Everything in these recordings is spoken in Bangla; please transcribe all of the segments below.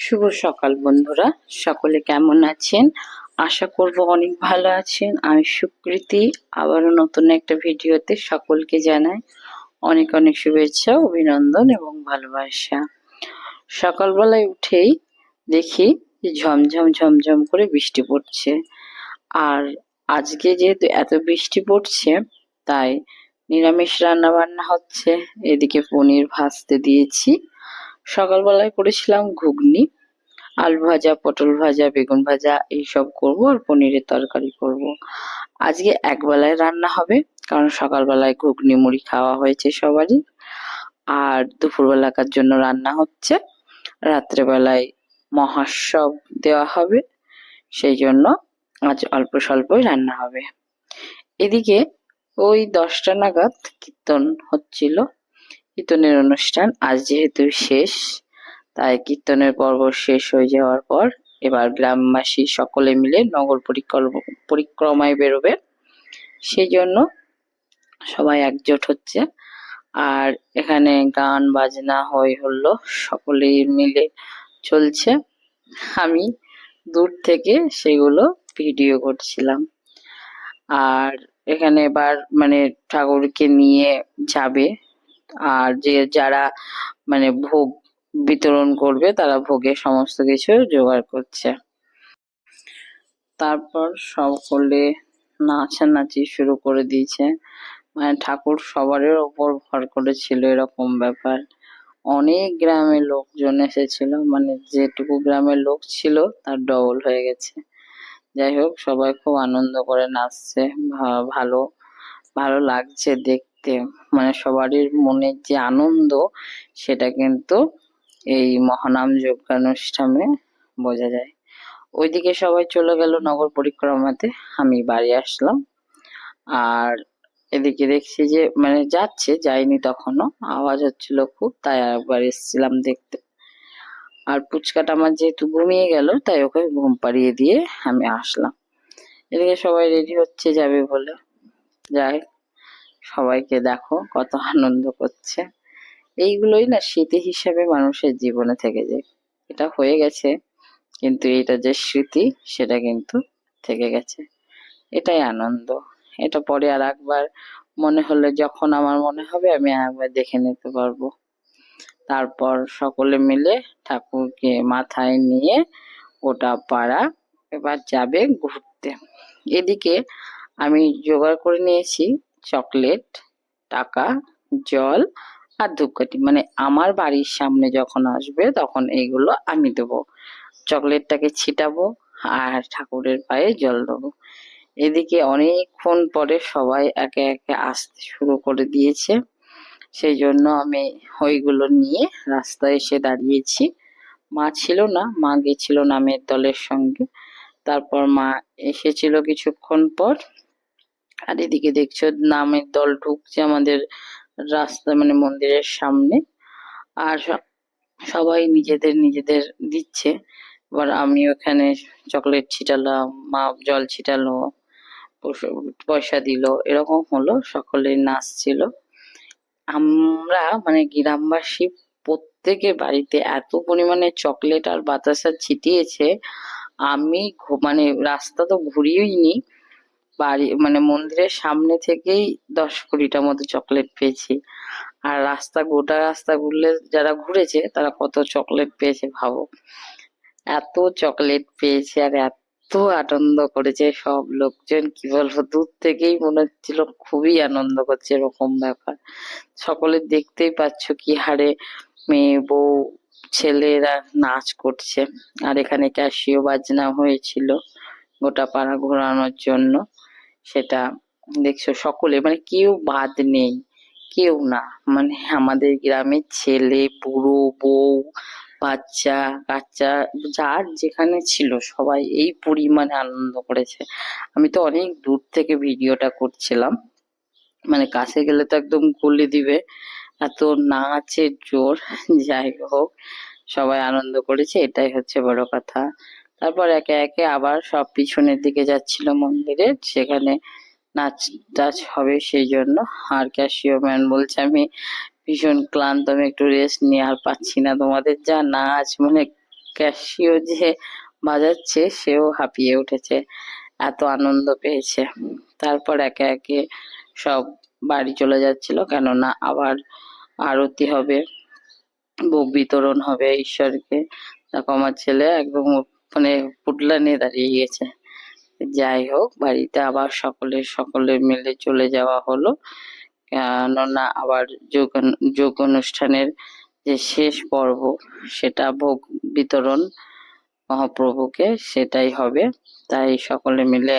শুভ সকাল বন্ধুরা, সকলে কেমন আছেন? আশা করব অনেক ভালো আছেন। আমি সুকৃতি আবারও নতুন একটা ভিডিওতে সকলকে জানাই অনেক অনেক শুভেচ্ছা, অভিনন্দন এবং ভালোবাসা। সকালবেলায় উঠেই দেখি যে ঝমঝম ঝমঝম করে বৃষ্টি পড়ছে। আর আজকে যেহেতু এত বৃষ্টি পড়ছে, তাই নিরামিষ রান্না বান্না হচ্ছে। এদিকে পনির ভাজতে দিয়েছি। সকালবেলায় করেছিলাম ঘুগনি, আলু ভাজা, পটল ভাজা, বেগুন ভাজা এইসব করব, আর পনিরের তরকারি করব। আজকে একবেলায় রান্না হবে, কারণ সকালবেলায় ঘুগনি মুড়ি খাওয়া হয়েছে সবারই। আর দুপুরবেলাকার জন্য রান্না হচ্ছে। রাত্রেবেলায় মহাস্বব দেওয়া হবে, সেই জন্য আজ অল্প স্বল্পই রান্না হবে। এদিকে ওই 10টা নাগাদ কীর্তন হচ্ছিল। কীর্তনের অনুষ্ঠান আজ যেহেতু শেষ, তাই কীর্তনের পর্ব শেষ হয়ে যাওয়ার পর এবার গ্রামবাসী সকলে মিলে নগর পরিক্রমায় বেরোবে, সেই জন্য সবাই একজোট হচ্ছে। আর এখানে গান বাজনা হই হুল্লো সকলেই মিলে চলছে। আমি দূর থেকে সেগুলো ভিডিও করছিলাম। আর এখানে এবার মানে ঠাকুরকে নিয়ে যাবে, আর যারা মানে ভোগ বিতরণ করবে তারা ভোগের সমস্ত কিছু জোগাড় করছে। তারপর সকলে নাচানাচি শুরু করে দিয়েছে। মানে ঠাকুর সবারের ওপর ভর করেছিল, এরকম ব্যাপার। অনেক গ্রামের লোকজন এসেছিল, মানে যেটুকু গ্রামের লোক ছিল তার ডবল হয়ে গেছে। যাই হোক, সবাই খুব আনন্দ করে নাচছে। ভালো ভালো লাগছে দেখতে। মানে সবারই মনের যে আনন্দ, সেটা কিন্তু এই মহানাম যজ্ঞানুষ্ঠানে বোঝা যায়। ওইদিকে সবাই চলে গেল নগর পরিক্রমাতে, আমি বাড়ি আসলাম। আর এদিকে দেখছি যে মানে যাচ্ছে, যাইনি তখনও, আওয়াজ হচ্ছিল খুব, তাই একবার এসেছিলাম দেখতে। আর পুচকাটা আমার যেহেতু ঘুমিয়ে গেল, তাই ওকে ঘুম পাড়িয়ে দিয়ে আমি আসলাম। এদিকে সবাই রেডি হচ্ছে যাবে বলে। যাই, সবাইকে দেখো কত আনন্দ করছে। এইগুলোই না স্মৃতি হিসাবে মানুষের জীবনে থেকে যায়। এটা হয়ে গেছে, কিন্তু এটা যে স্মৃতি সেটা কিন্তু থেকে গেছে। এটাই আনন্দ। এটা পরে আর একবার মনে হলে, যখন আমার মনে হবে, আমি একবার দেখে নিতে পারবো। তারপর সকলে মিলে ঠাকুরকে মাথায় নিয়ে গোটা পাড়া এবার যাবে ঘুরতে। এদিকে আমি জোগাড় করে নিয়েছি চকলেট, টাকা, জল আর ধূপকাঠি। মানে আমার বাড়ির সামনে যখন আসবে তখন এইগুলো আমি দেবো। চকলেটটাকে ছিটাবো আর ঠাকুরের পায়ে জল দেবো। এদিকে অনেকক্ষণ পরে সবাই একে একে আসতে শুরু করে দিয়েছে, সেই জন্য আমি ওইগুলো নিয়ে রাস্তায় এসে দাঁড়িয়েছি। মা ছিল না, মা গেছিল নামের দলের সঙ্গে। তারপর মা এসেছিল কিছুক্ষণ পর। আর এদিকে দেখছো নামের দল ঢুকছে আমাদের রাস্তা, মানে মন্দিরের সামনে। আর সবাই নিজেদের নিজেদের দিচ্ছে। এবার আমি ওখানে চকলেট ছিটালাম, মা জল ছিটালো, পয়সা দিল, এরকম হলো, সকলে নাচছিল। আমরা মানে গ্রামবাসী প্রত্যেকের বাড়িতে এত পরিমাণে চকলেট আর বাতাসা ছিটিয়েছে, আমি মানে রাস্তা তো ঘুরিয়েইনি, বাড়ি মানে মন্দিরের সামনে থেকেই 10-20টা মতো চকলেট পেয়েছি। আর গোটা রাস্তা ঘুরলে যারা ঘুরেছে তারা কত চকলেট পেয়েছে ভাবো। এত চকলেট পেয়েছে আর এত আনন্দ করেছে সব লোকজন, কি বলবো, দূর থেকেই মনে হচ্ছিল খুবই আনন্দ করছে, এরকম ব্যাপার। সকলে দেখতেই পাচ্ছ কি হারে মেয়ে বউ ছেলেরা নাচ করছে। আর এখানে ক্যাসিও বাজনা হয়েছিল গোটা পাড়া ঘোরানোর জন্য। সেটা দেখছো সকলে, মানে কেউ বাদ নেই, কেউ না। মানে আমাদের গ্রামের ছেলে, বুড়ো, বউ, বাচ্চা কাচ্চা, যার যেখানে ছিল সবাই এই পরিমাণে আনন্দ করেছে। আমি তো অনেক দূর থেকে ভিডিওটা করছিলাম, মানে কাছে গেলে তো একদম গলে দিবে, এত নাচের জোর। যাই হোক, সবাই আনন্দ করেছে, এটাই হচ্ছে বড় কথা। তারপর একে একে আবার সব পিছনের দিকে যাচ্ছিল মন্দিরে, সেখানে নাচ টাচ হবে সেই জন্য। আর ক্যাশিও ম্যান বলছে আমি ভীষণ ক্লান্ত, আমি একটু রেস্ট নিয়ে আর পাচ্ছি না, তোমাদের যা নাচ, মানে ক্যাশিও যে বাজাচ্ছে সেও হাঁপিয়ে উঠেছে, এত আনন্দ পেয়েছে। তারপর একে একে সব বাড়ি চলে যাচ্ছিল, কেননা আবার আরতি হবে, ভোগ বিতরণ হবে ঈশ্বরকে। দেখো আমার ছেলে একদম মানে পুটলা নিয়ে দাঁড়িয়ে গেছে। যাই হোক, বাড়িতে আবার সকলে মিলে চলে যাওয়া হলো, কেননা আবার যোগ অনুষ্ঠানের যে শেষ পর্ব, সেটা ভোগ বিতরণ মহাপ্রভুকে, সেটাই হবে। তাই সকলে মিলে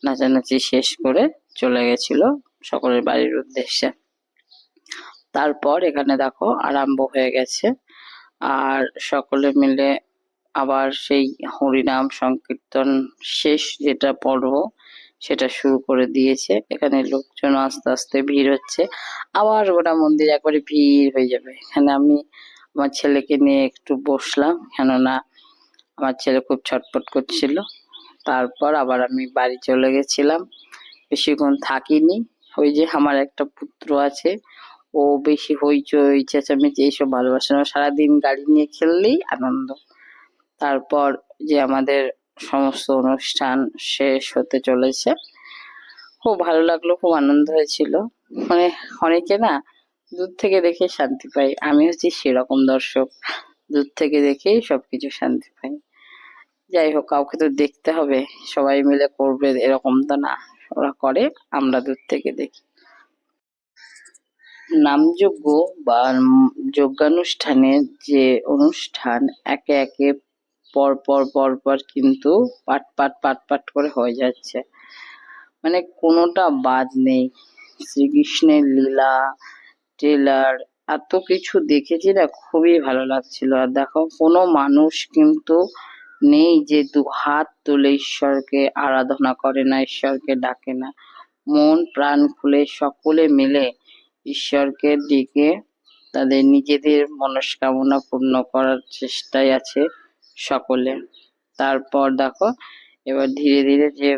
নাচানাচি শেষ করে চলে গেছিল সকলের বাড়ির উদ্দেশ্যে। তারপর এখানে দেখো আরম্ভ হয়ে গেছে, আর সকলে মিলে আবার সেই হরিনাম সংকীর্তন শেষ যেটা পর্ব, সেটা শুরু করে দিয়েছে। এখানে লোকজন আস্তে আস্তে ভিড় হচ্ছে, আবার গোটা মন্দির একবারে ভিড় হয়ে যাবে। এখানে আমি আমার ছেলেকে নিয়ে একটু বসলাম, কেননা আমার ছেলে খুব ছটফট করছিল। তারপর আবার আমি বাড়ি চলে গেছিলাম, বেশিক্ষণ থাকিনি। ওই যে আমার একটা পুত্র আছে, ও বেশি হইচই চেঁচামেচি এইসব ভালোবাসে না, সারাদিন গাড়ি নিয়ে খেললেই আনন্দ। তারপর যে আমাদের সমস্ত অনুষ্ঠান শেষ হতে চলেছে, খুব ভালো লাগলো, খুব আনন্দ হয়েছিল। মানে অনেকে না দূর থেকে দেখে শান্তি পাই, আমি হচ্ছি সেরকম দর্শক, দূর থেকে দেখেই সবকিছু শান্তি পাই। যাই হোক, কাউকে তো দেখতে হবে, সবাই মিলে করবে এরকম তো না, ওরা করে, আমরা দূর থেকে দেখি। নামযজ্ঞ বা যজ্ঞানুষ্ঠানের যে অনুষ্ঠান একে একে পর পর পর পর কিন্তু পাট করে হয়ে যাচ্ছে, মানে কোনোটা বাদ নেই। শ্রীকৃষ্ণের লীলা ট্রেলার এত কিছু দেখেছি না, খুবই ভালো লাগছিল। আর দেখো, কোনো মানুষ কিন্তু নেই যে দু হাত তুলে ঈশ্বরকে আরাধনা করে না, ঈশ্বরকে ডাকে না। মন প্রাণ খুলে সকলে মিলে ঈশ্বরকে ডেকে তাদের নিজেদের মনস্কামনা পূর্ণ করার চেষ্টায় আছে সকলে। তারপর দেখো, এবার ধীরে ধীরে যে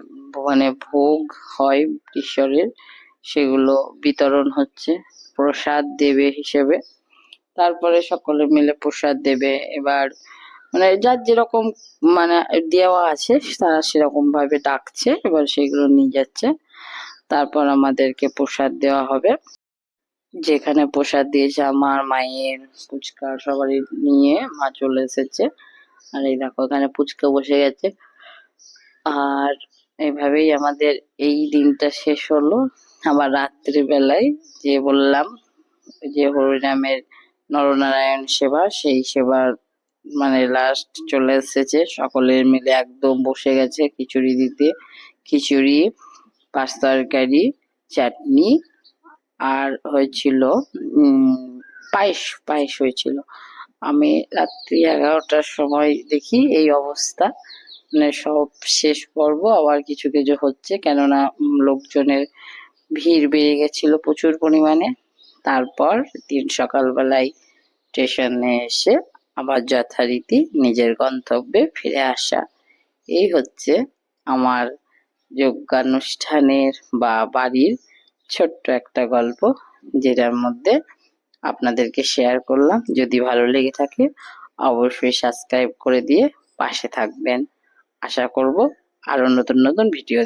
মানে ভোগ হয় ঈশ্বরের, সেগুলো বিতরণ হচ্ছে প্রসাদ দেবে হিসেবে। তারপরে সকলে মিলে প্রসাদ দেবে। এবার মানে যার যেরকম মানে দেওয়া আছে, তারা সেরকম ভাবে ডাকছে, এবার সেগুলো নিয়ে যাচ্ছে। তারপর আমাদেরকে প্রসাদ দেওয়া হবে। যেখানে প্রসাদ দিয়েছে আমার মায়ের ফুচকা সবারই নিয়ে মা চলে এসেছে, আর এই দেখো এখানে ফুচকা বসে গেছে। আর এইভাবেই আমাদের এই দিনটা শেষ হলো। আবার রাত্রি বেলায় যে বললাম যে হরিনামের নরনারায়ণ সেবা, সেই সেবার মানে লাস্ট চলে এসেছে, সকলে মিলে একদম বসে গেছে খিচুড়ি দিতে। খিচুড়ি, পাঁচ তরকারি, চাটনি, আর হয়েছিল পায়েস, পায়েস হয়েছিল। আমি রাত্রি 11টার সময় দেখি এই অবস্থা, মানে সব শেষ পর্ব আবার কিছু কিছু হচ্ছে, কেননা লোকজনের ভিড় বেড়ে গেছিল প্রচুর পরিমাণে। তারপর দিন সকালবেলায় স্টেশনে এসে আবার যথারীতি নিজের গন্তব্যে ফিরে আসা। এই হচ্ছে আমার যজ্ঞানুষ্ঠানের বা বাড়ির ছোট্ট একটা গল্প, যেটার মধ্যে আপনাদেরকে শেয়ার করলাম। যদি ভালো লেগে থাকে অবশ্যই সাবস্ক্রাইব করে দিয়ে পাশে থাকবেন। আশা করব আরো নতুন নতুন ভিডিও